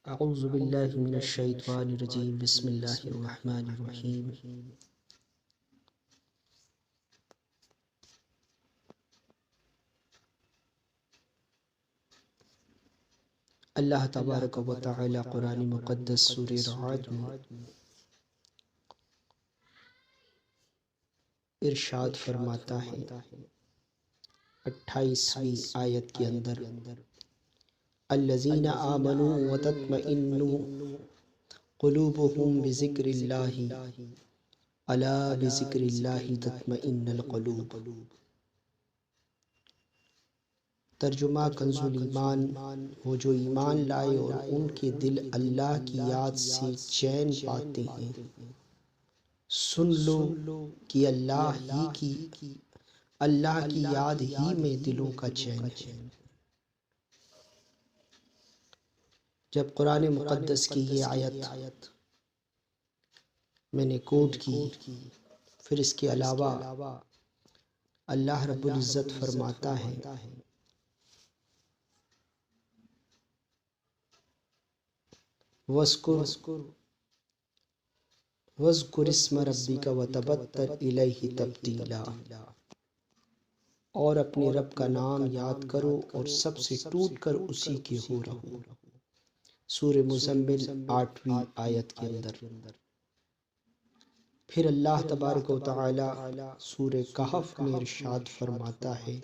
اعوذ باللہ من الشیطان الرجیم بسم اللہ الرحمن الرحیم اللہ تبارک و تعالی قرآن مقدس سورہ رعد میں ارشاد فرماتا ہے 28ویں آیت کے اندر الذین آمنوا وتطمئن قلوبهم بذکر اللہ الا بذکر اللہ تطمئن القلوب۔ ترجمہ کنز الایمان، وہ جو ایمان لائے اور ان کے دل اللہ کی یاد سے چین پاتے ہیں۔ سن لو کہ اللہ کی یاد ہی میں دلوں کا چین ہے۔ جب قرآن مقدس کی یہ آیت میں نے کوٹ کی، پھر اس کے علاوہ اللہ رب العزت فرماتا ہے وَاذْكُرِ اسْمَ رَبِّكَ وَتَبَتَّلْ إِلَيْهِ تَبْتِيلًا، اور اپنے رب کا نام یاد کرو اور سب سے ٹوٹ کر اسی کے ہو رہو۔ سورہ مزمل 8ویں آیت کے اندر۔ پھر اللہ تبارک و تعالی سورہ کہف میں ارشاد فرماتا ہے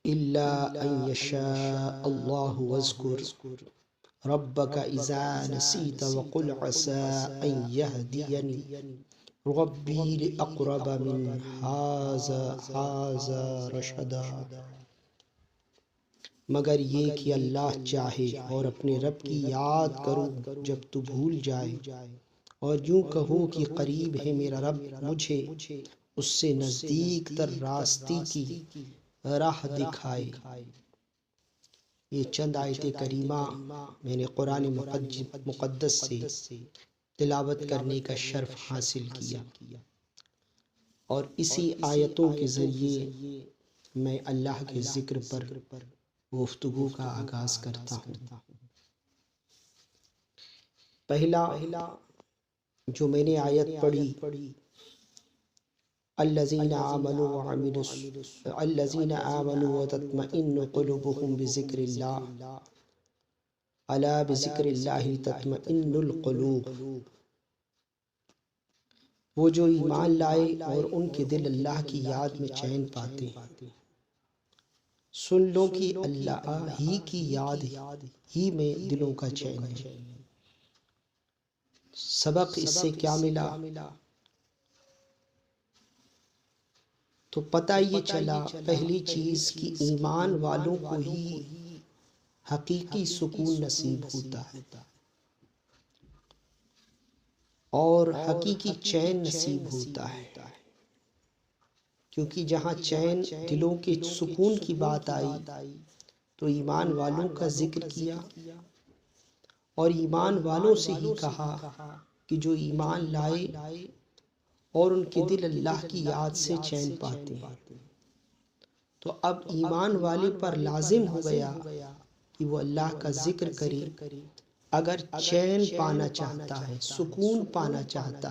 إِلَّا أَن يَشَاءَ اللَّهُ وَاذْكُرْ رَبَّكَ إِذَا نَسِيتَ وَقُلْ عَسَىٰ أَن يَهْدِيَنِ رَبِّي لِأَقْرَبَ مِنْ هَٰذَا رَشَدًا۔ مگر یہ کہ اللہ چاہے اور اپنے رب کی یاد کرو جب تو بھول جائے، اور یوں کہو کہ قریب ہے میرا رب مجھے اس سے نزدیک تر راستے کی راہ دکھائے۔ یہ چند آیت کریمہ میں نے قرآن مقدس سے تلاوت کرنے کا شرف حاصل کیا، اور اسی آیتوں کے ذریعے میں اللہ کے ذکر پر گفتگو کا آغاز کرتا ہوں۔ پہلا جو میں نے آیت پڑھی، الذین آمنوا وتطمئن قلوبهم بذکر اللہ الا بذکر اللہ تطمئن القلوب۔ وہ جو ایمان لائے اور ان کے دل اللہ کی یاد میں چین پاتے ہیں۔ سن لو کہ اللہ ہی کی یاد ہی میں دلوں کا چین ہے۔ سبق اس سے کیا ملا؟ تو پتہ یہ چلا، پہلی چیز کہ ایمان والوں کو ہی حقیقی سکون نصیب ہوتا ہے اور حقیقی چین نصیب ہوتا ہے، کیونکہ جہاں چین دلوں کے سکون کی بات آئی تو ایمان والوں کا ذکر کیا، اور ایمان والوں سے ہی کہا کہ جو ایمان لائے اور ان کے دل اللہ کی یاد سے چین پاتے ہیں۔ تو اب ایمان والے پر لازم ہو گیا کہ وہ اللہ کا ذکر کرے اگر چین پانا چاہتا ہے، سکون پانا چاہتا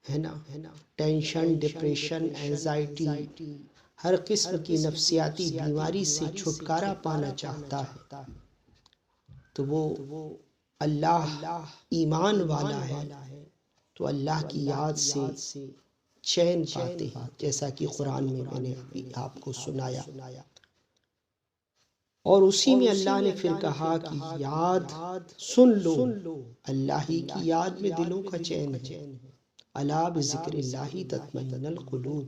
ہے نا۔ ٹینشن، ڈپریشن، اینزائٹی، ہر قسم کی نفسیاتی بیماری سے چھٹکارا پانا چاہتا ہے تو وہ اللہ ایمان والا ہے تو اللہ کی یاد سے چین پاتے ہیں، جیسا کہ قرآن میں نے ابھی آپ کو سنایا۔ اور اسی میں اللہ نے پھر کہا کہ یاد سن لو، اللہ ہی کی یاد میں دلوں کا چین ہے۔ الا بذکر اللہ تطمئن القلوب،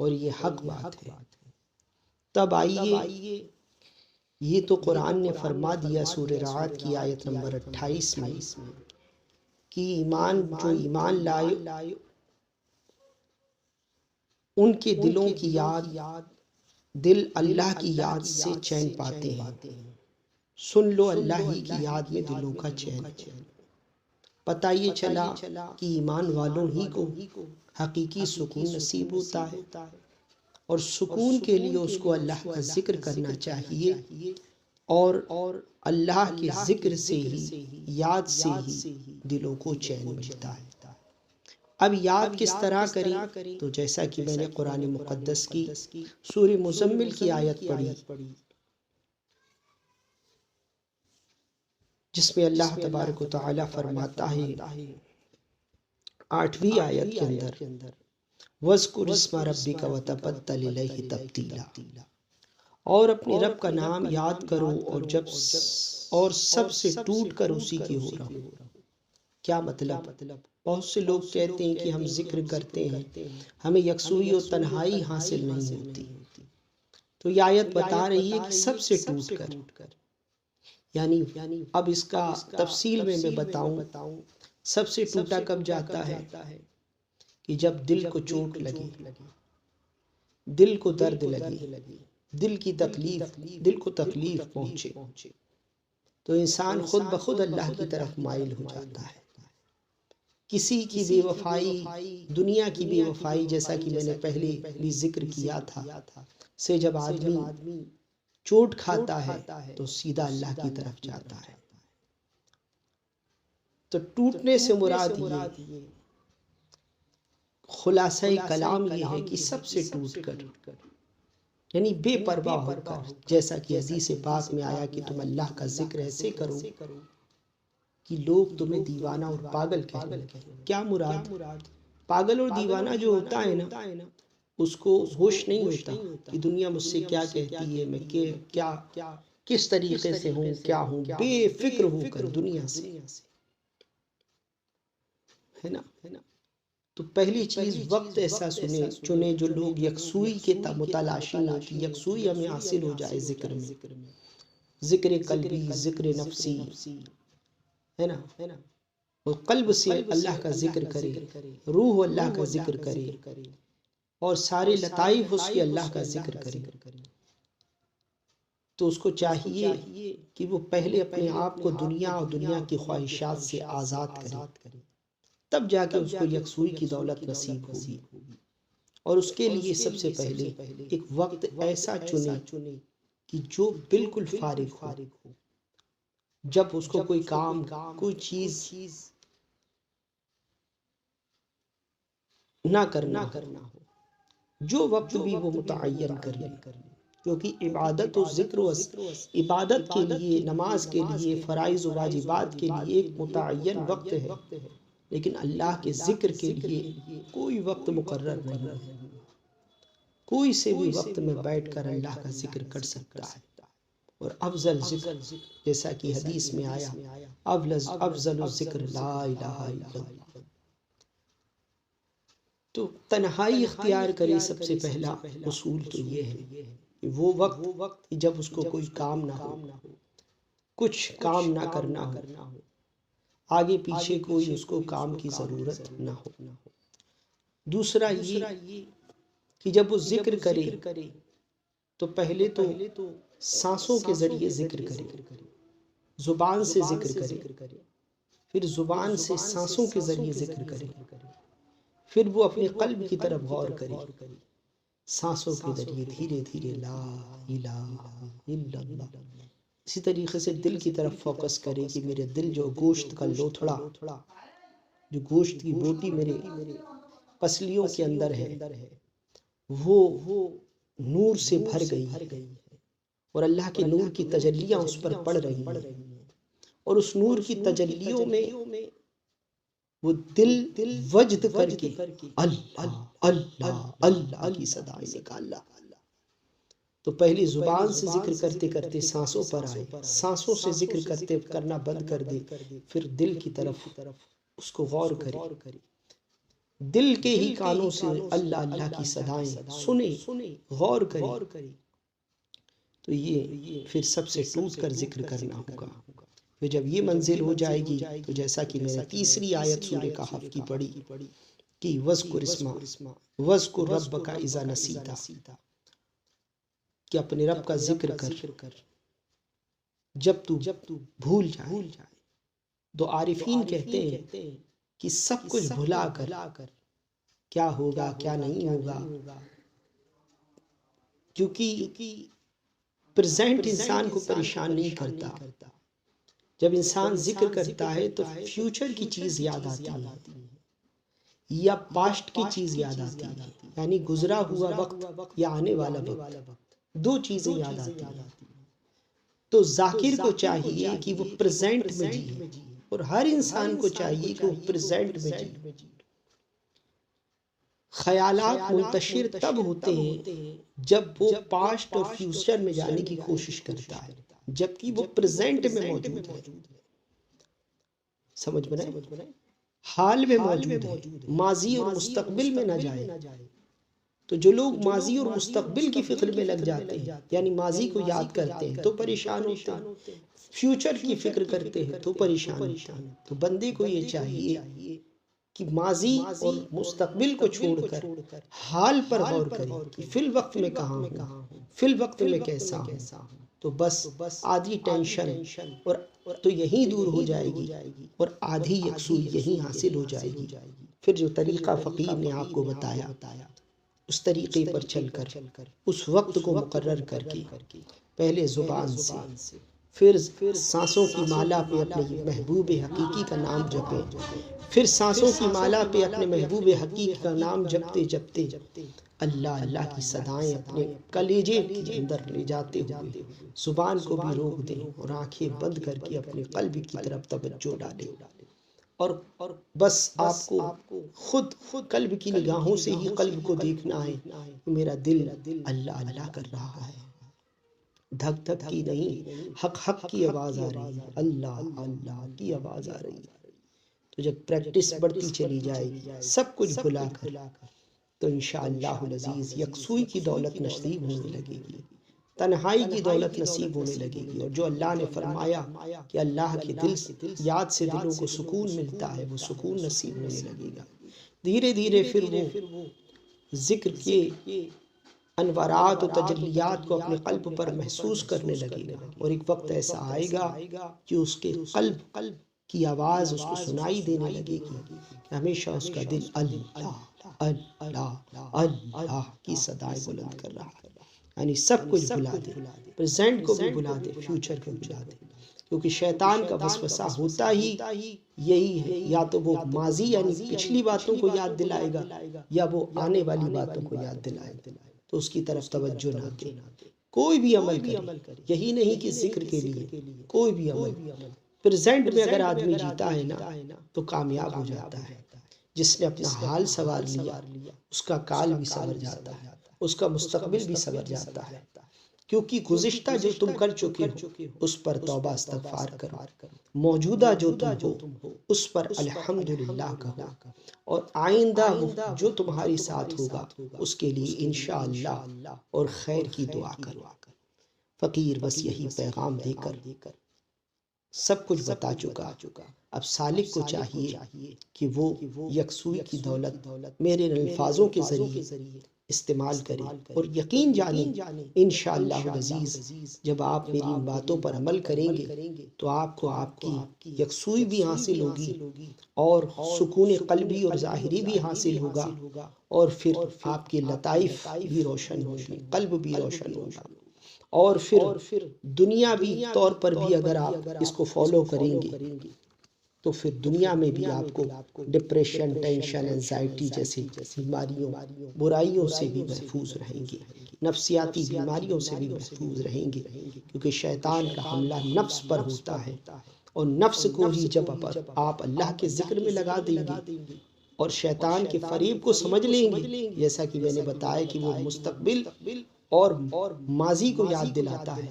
اور یہ حق بات ہے۔ تب آئیے، یہ تو قرآن نے فرما دیا سورہ رعد کی آیت نمبر 28 میں کہ جو ایمان لائے ان کے دلوں کی یاد، دل اللہ کی یاد سے چین پاتے ہیں۔ سن لو اللہ ہی کی یاد میں دلوں کا چین ہے۔ پتہ یہ چلا کہ ایمان والوں ہی کو حقیقی سکون نصیب ہوتا ہے، اور سکون کے لیے اس کو اللہ کا ذکر کرنا چاہیے، اور اللہ کے ذکر سے ہی، یاد سے ہی دلوں کو چین ملتا ہے۔ اب یاد کس طرح کریں؟ تو جیسا کہ میں نے قرآن مقدس کی سورہ مزمل کی آیت پڑھی، جس میں اللہ تبارک و تعالی فرماتا ہے 8ویں آیت کے اندر، وَاذْكُرِ اسْمَ رَبِّكَ وَتَبَتَّلْ إِلَيْهِ تَبْتِيلًا، اور اپنے رب کا نام یاد کرو اور سب سے ٹوٹ کر اسی کی ہو رہو۔ کیا مطلب؟ بہت سے لوگ کہتے ہیں کہ ہم ذکر کرتے ہیں، ہمیں یکسوئی و تنہائی حاصل نہیں ہوتی، تو یہ آیت بتا رہی ہے کہ سب سے ٹوٹ کر، یعنی اب اس کا تفصیل میں بتاؤں، سب سے ٹوٹا کب جاتا ہے کہ جب دل کو چوٹ لگے، دل کو درد لگے، دل کی تکلیف، دل کو تکلیف پہنچے، تو انسان خود بخود اللہ کی طرف مائل ہو جاتا ہے۔ کسی کی بے وفائی، دنیا کی بے وفائی، جیسا کہ میں نے پہلے بھی ذکر کیا تھا، سے جب آدمی چوٹ کھاتا ہے تو سیدھا اللہ کی طرف جاتا ہے۔ تو ٹوٹنے سے مراد یہ، خلاصہ کلام یہ ہے کہ سب سے ٹوٹ کر، یعنی بے پرواہ ہو کر، جیسا کہ حدیث پاک میں آیا کہ تم اللہ کا ذکر ایسے کرو کہ لوگ تمہیں دیوانہ اور پاگل کہنے لگے۔ کیا مراد؟ پاگل اور دیوانہ جو ہوتا ہے نا، اس کو ہوش نہیں ہوتا کہ دنیا مجھ سے کیا کہتی ہے، میں کیا کس طریقے سے ہوں، کیا ہوں، بے فکر ہو کر دنیا سے، ہے نا۔ تو پہلی چیز وقت ایسا چنے جو لوگ یکسوئی کے متلاشی ہوں، کہ یکسوئی ہمیں حاصل ہو جائے ذکر میں، ذکر قلبی، ذکر نفسی، ہے نا، اور قلب سے اللہ کا ذکر کرے، روح اللہ کا ذکر کرے، اور سارے لطائف اس کے اللہ کا ذکر کرے، تو اس کو چاہیے کہ وہ پہلے اپنے آپ کو دنیا اور دنیا کی خواہشات سے آزاد کرے، تب جا کے اس کو یکسوئی کی دولت نصیب ہوگی۔ اور اس کے لیے سب سے پہلے ایک وقت ایسا چنے کہ جو بالکل فارغ ہو، جب اس کو کوئی کام، کوئی چیز نہ کرنا ہو، جو وقت بھی وہ متعین کر لے، کیونکہ عبادت و ذکر و عبادت کے لیے، نماز کے لیے، فرائض و واجبات کے لیے ایک متعین وقت ہے، لیکن اللہ کے ذکر کے لیے کوئی وقت مقرر نہیں ہے۔ کوئی سے بھی وقت میں بیٹھ کر اللہ کا ذکر کر سکتا ہے، اور افضل ذکر، جیسا کہ حدیث میں آیا، افضل الذکر لا الہ الا اللہ۔ تو تنہائی اختیار کرے، سب سے پہلا اصول تو یہ ہے کہ وہ وقت جب اس کو کوئی کام نہ ہو، کچھ کام نہ کرنا ہو، آگے پیچھے کوئی اس کو کام کی ضرورت نہ ہو۔ دوسرا یہ کہ جب وہ ذکر کرے تو پہلے تو سانسوں کے ذریعے ذکر کرے، زبان سے ذکر کرے، پھر زبان سے سانسوں کے ذریعے ذکر کرے، پھر وہ اپنے قلب کی طرف غور کرے، سانسوں کے ذریعے دھیرے دھیرے لا الہ الا اللہ۔ اسی طریقے سے دل کی طرف فوکس کرے کہ میرے دل جو گوشت کا لوتھڑا، جو گوشت کی بوٹی میرے پسلیوں کے اندر ہے، وہ نور سے بھر گئی ہے، اور اللہ کے نور کی تجلیاں اس پر پڑ رہی ہیں، اور اس نور کی تجلیوں میں وہ دل وجد کر کے اللہ اللہ اللہ کی صدائیں نکالا۔ تو پہلی زبان سے ذکر کرتے کرتے سانسوں پر آئے، سانسوں سے ذکر کرنا بند کر دے، پھر دل کی طرف اس کو غور کرے، دل کے ہی کانوں سے اللہ اللہ کی صدائیں سنے، غور کرے، تو یہ پھر سب سے ٹوٹ کر ذکر کرنا ہوگا۔ پھر جب یہ منزل ہو جائے گی تو جیسا کہ میں نے تیسری آیت سورہ کہف کی پڑھی کہ وَاذْكُرْ رَبَّكَ إِذَا نَسِيتَ، کہ اپنے رب کا ذکر کر جب تو بھول جائے۔ دو عارفین کہتے ہیں کہ سب کچھ بھلا کر، کیا ہوگا کیا نہیں ہوگا، کیونکہ پریزنٹ انسان کو پریشان نہیں کرتا. جب انسان ذکر کرتا ہے تو فیوچر کی چیز یاد آتی ہے یا پاسٹ کی چیز یاد آتی ہے، یعنی گزرا ہوا وقت یا آنے والا وقت، دو چیزیں یاد آتی ہیں. تو ذاکر کو چاہیے کہ وہ پریزنٹ میں جیے، اور ہر انسان کو چاہیے کہ وہ پریزنٹ میں جیے. خیالات منتشر تب ہوتے ہیں جب وہ پاسٹ اور فیوچر میں جانے کی کوشش کرتا ہے، جبکہ وہ پریزنٹ میں موجود ہے. سمجھ میں نہیں؟ حال میں موجود ہے، ماضی اور مستقبل میں نہ جائے. تو جو لوگ ماضی اور مستقبل کی فکر میں لگ جاتے ہیں، یعنی ماضی کو یاد کرتے ہیں تو پریشان ہوتے ہیں، فیوچر کی فکر کرتے ہیں تو پریشان ہوتے ہیں. تو بندے کو یہ چاہیے کہ ماضی اور مستقبل کو چھوڑ کر حال پر غور کرے کہ فی الوقت میں کہاں ہوں، فی الوقت میں کیسا ہوں. تو بس آدھی ٹینشن اور تو یہیں دور ہو جائے گی، اور آدھی یکسوئی یہیں حاصل ہو جائے گی. پھر جو طریقہ فقیر نے آپ کو بتایا، اس طریقے پر چل کر اس وقت کو مقرر کر کے پہلے زبان سے، پھر سانسوں کی مالا پہ اپنے محبوب حقیقی کا نام جپیں، پھر سانسوں کی مالا پہ اپنے محبوب حقیقی کا نام جپتے جپتے اللہ اللہ کی صدائیں اپنے کلیجے کے اندر لے جاتے ہوئے زبان کو بھی روک دیں اور آنکھیں بند کر کے اپنے قلب کی طرف توجہ ڈالیں. اور بس آپ کو خود قلب کی نگاہوں سے ہی قلب کو دیکھنا ہے کہ میرا دل اللہ اللہ کر رہا ہے، دھک دھک کی نہیں، حق حق کی آواز آ رہی ہے، اللہ اللہ کی آواز آ رہی ہے. تو جب پریکٹس بڑھتی چلی جائے گی سب کچھ بھلا کر، تو انشاءاللہ العزیز یکسوئی کی دولت نصیب ہونے لگے گی، تنہائی کی دولت نصیب ہونے لگے گی. اور جو اللہ نے فرمایا کہ اللہ کے دل یاد سے دلوں کو سکون ملتا ہے، وہ سکون نصیب ہونے لگے گا. دھیرے دھیرے پھر وہ ذکر کے انوارات و تجلیات کو اپنے قلب پر محسوس کرنے لگے گا، اور ایک وقت ایسا آئے گا کہ اس کے قلب کی آواز اس کو سنائی دینے لگے گی کہ ہمیشہ اس کا دل اللہ اللہ اللہ کی صدائیں بلند کر رہا ہے. یعنی سب کچھ بھلا دے، پریزنٹ کو بھی بھلا دے، فیوچر کو بھلا دے. کیونکہ شیطان کا وسوسہ ہوتا ہی یہی ہے، یا تو وہ ماضی یعنی پچھلی باتوں کو یاد دلائے گا، یا وہ آنے والی باتوں کو یاد دلائے گا. تو اس کی طرف توجہ نہ دے. کوئی بھی عمل کرے، یہی نہیں کہ ذکر کے لیے، کوئی بھی عمل پریزنٹ میں اگر آدمی جیتا ہے نا تو کامیاب ہو جاتا ہے. جس نے اپنا حال سنوار لیا اس کا کال بھی سنور جاتا ہے، اس کا مستقبل بھی سنور جاتا ہے. کیونکہ گزشتہ جو تم کر چکے ہو اس پر توبہ استغفار کرو، موجودہ جو تم ہو اس پر الحمدللہ کہو، اور آئندہ جو تمہاری ساتھ ہوگا اس کے لیے انشاءاللہ اور خیر کی دعا کرو. فقیر بس یہی پیغام دے کر سب کچھ بتا چکا. اب سالک کو چاہیے کہ وہ یکسوئی کی دولت میرے الفاظوں کے ذریعے استعمال کرے، اور یقین جانیں انشاءاللہ العزیز جب آپ میری ان باتوں پر عمل کریں گے تو آپ کو آپ کی یکسوئی بھی حاصل ہوگی، اور سکون قلبی اور ظاہری بھی حاصل ہوگا، اور پھر آپ کے لطائف بھی روشن ہوگی، قلب بھی روشن ہوگا. اور پھر دنیاوی طور پر بھی اگر آپ اس کو فالو کریں گے تو پھر دنیا میں بھی آپ کو ڈپریشن، ٹینشن، انزائٹی جیسی بیماریوں، برائیوں سے بھی محفوظ رہیں گے، نفسیاتی بیماریوں سے بھی محفوظ رہیں گے. کیونکہ شیطان کا حملہ نفس پر ہوتا ہے، اور نفس کو ہی جب آپ اللہ کے ذکر میں لگا دیں گے اور شیطان کے فریب کو سمجھ لیں گے، جیسا کہ میں نے بتایا کہ وہ مستقبل اور ماضی کو یاد دلاتا ہے،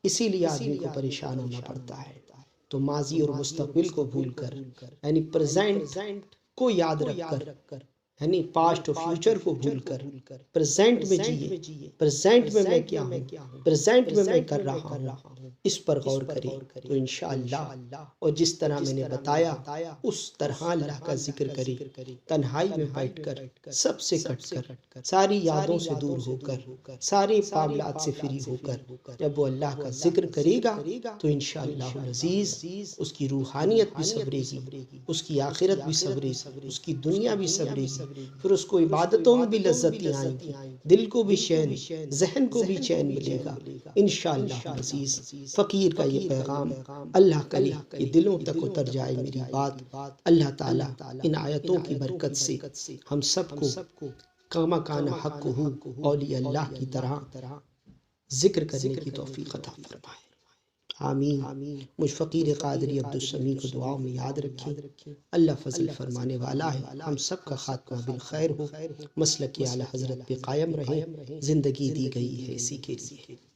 اسی لیے آدمی کو پریشان ہونا پڑتا ہے. تو ماضی اور مستقبل کو بھول کر یعنی پریزنٹ کو یاد رکھ کر، یعنی پاسٹ اور فیوچر کو بھول کر پریزنٹ میں جیے. پریزنٹ میں کیا ہوں، پریزنٹ میں کر رہا ہوں، اس پر غور کریں تو انشاءاللہ اور جس طرح میں نے بتایا اس طرح اللہ کا ذکر کرے، تنہائی میں بیٹھ کر سب سے کٹ کر، ساری یادوں سے دور ہو کر، سارے معاملات سے فری ہو کر جب وہ اللہ کا ذکر کرے گا تو انشاءاللہ العزیز اس کی روحانیت بھی سنورے گی، اس کی آخرت بھی سنورے گی، اس کی دنیا بھی سنورے گی، پھر اس کو عبادتوں میں بھی لذتیں آئیں گی، دل کو بھی چین، ذہن کو بھی چین ملے گا انشاءاللہ العزیز۔ فقیر کا یہ پیغام اللہ کرے کہ دلوں تک اتر جائے میری بات۔ اللہ تعالیٰ ان آیتوں کی برکت سے ہم سب کو کما کان حق ہو اولیاء اللہ کی طرح ذکر کرنے کی توفیق عطا فرمائے، آمین۔ مجھ فقیر قادری عبدالسمیع کو دعاؤں میں یاد رکھیں۔ اللہ فضل فرمانے والا ہے، ہم سب کا خاتمہ بالخیر ہو، مسلک اعلیٰ حضرت پہ قائم رہیں، زندگی دی گئی ہے اسی کے لیے۔